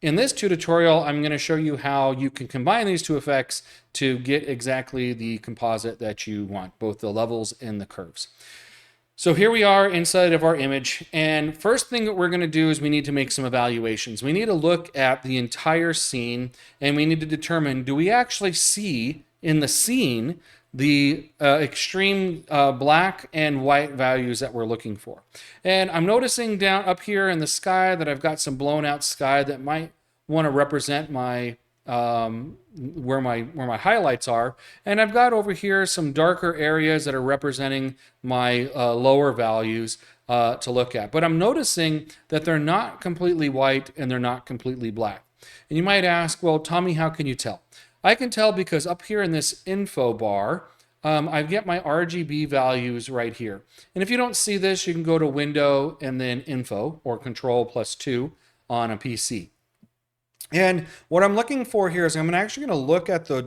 In this tutorial, I'm going to show you how you can combine these two effects to get exactly the composite that you want, both the levels and the curves. So here we are inside of our image, and first thing that we're going to do is we need to make some evaluations. We need to look at the entire scene, and we need to determine, do we actually see in the scene the extreme black and white values that we're looking for. And I'm noticing down up here in the sky that I've got some blown out sky that might want to represent my where my highlights are, and I've got over here some darker areas that are representing my lower values to look at. But I'm noticing that they're not completely white and they're not completely black. And you might ask, well, Tommy, how can you tell? I can tell because up here in this info bar, I get my RGB values right here. And if you don't see this, you can go to Window and then Info, or Control+2 on a PC. And what I'm looking for here is I'm actually going to look at the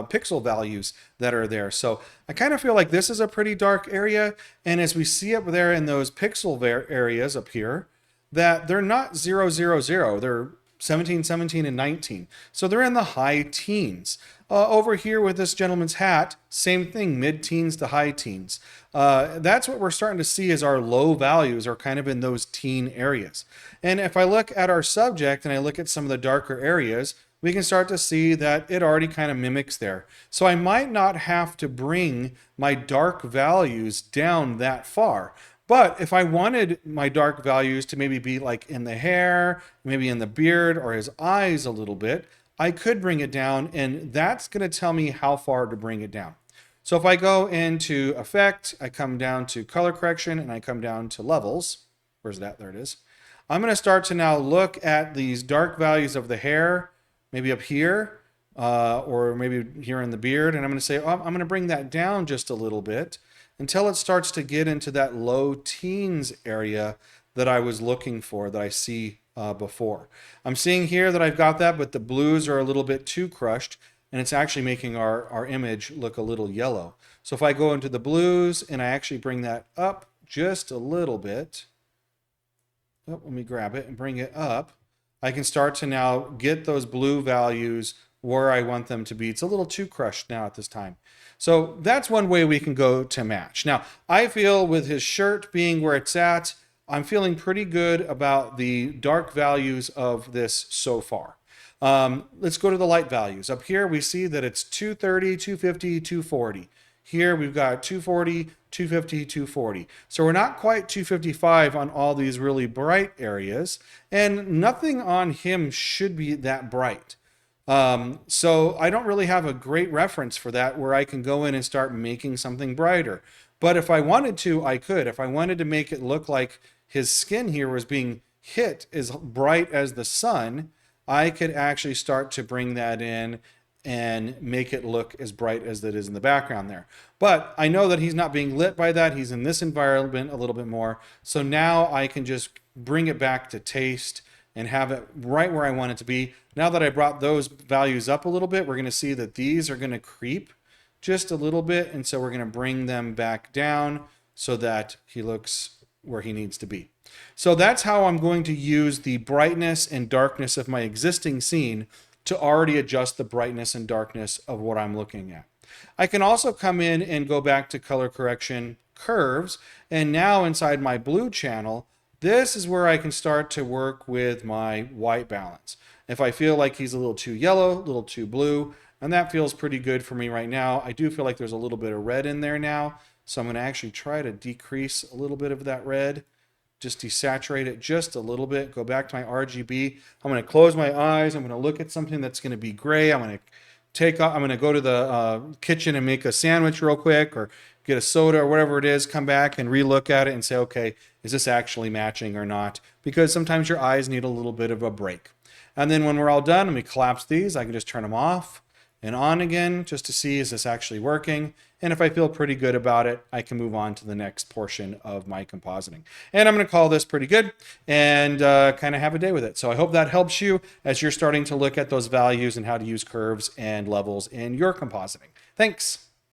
pixel values that are there. So I kind of feel like this is a pretty dark area. And as we see up there in those pixel areas up here, that they're not 0, 0, 0. They're 17, 17, and 19. So they're in the high teens. Over here with this gentleman's hat, same thing, mid-teens to high teens. That's what we're starting to see as our low values are kind of in those teen areas. And if I look at our subject and I look at some of the darker areas, we can start to see that it already kind of mimics there. So I might not have to bring my dark values down that far. But if I wanted my dark values to maybe be like in the hair, maybe in the beard or his eyes a little bit, I could bring it down, and that's going to tell me how far to bring it down. So if I go into Effect, I come down to Color Correction, and I come down to Levels. Where's that? There it is. I'm going to start to now look at these dark values of the hair, maybe up here, or maybe here in the beard, and I'm going to say, oh, I'm going to bring that down just a little bit until it starts to get into that low teens area that I was looking for, that I see before. I'm seeing here that I've got that, but the blues are a little bit too crushed, and it's actually making our image look a little yellow. So if I go into the blues and I actually bring that up just a little bit, oh, let me grab it and bring it up, I can start to now get those blue values where I want them to be. It's a little too crushed now at this time. So that's one way we can go to match. Now, I feel with his shirt being where it's at, I'm feeling pretty good about the dark values of this so far. Let's go to the light values. Up here, we see that it's 230, 250, 240. Here, we've got 240, 250, 240. So we're not quite 255 on all these really bright areas, and nothing on him should be that bright. So I don't really have a great reference for that where I can go in and start making something brighter. But if I wanted to, I could. If I wanted to make it look like his skin here was being hit as bright as the sun, I could actually start to bring that in and make it look as bright as it is in the background there. But I know that he's not being lit by that. He's in this environment a little bit more. So now I can just bring it back to taste and have it right where I want it to be. Now that I brought those values up a little bit, we're going to see that these are going to creep just a little bit. And so we're going to bring them back down so that he looks where he needs to be. So that's how I'm going to use the brightness and darkness of my existing scene to already adjust the brightness and darkness of what I'm looking at. I can also come in and go back to color correction, curves, and now inside my blue channel, this is where I can start to work with my white balance. If I feel like he's a little too yellow, a little too blue, and that feels pretty good for me right now. I do feel like there's a little bit of red in there now, so I'm going to actually try to decrease a little bit of that red. Just desaturate it just a little bit. Go back to my RGB. I'm going to close my eyes. I'm going to look at something that's going to be gray. I'm going to go to the kitchen and make a sandwich real quick, or get a soda or whatever it is, come back and relook at it and say, okay, is this actually matching or not? Because sometimes your eyes need a little bit of a break. And then when we're all done and we collapse these, I can just turn them off and on again just to see, is this actually working? And if I feel pretty good about it, I can move on to the next portion of my compositing. And I'm going to call this pretty good and kind of have a day with it. So I hope that helps you as you're starting to look at those values and how to use curves and levels in your compositing. Thanks.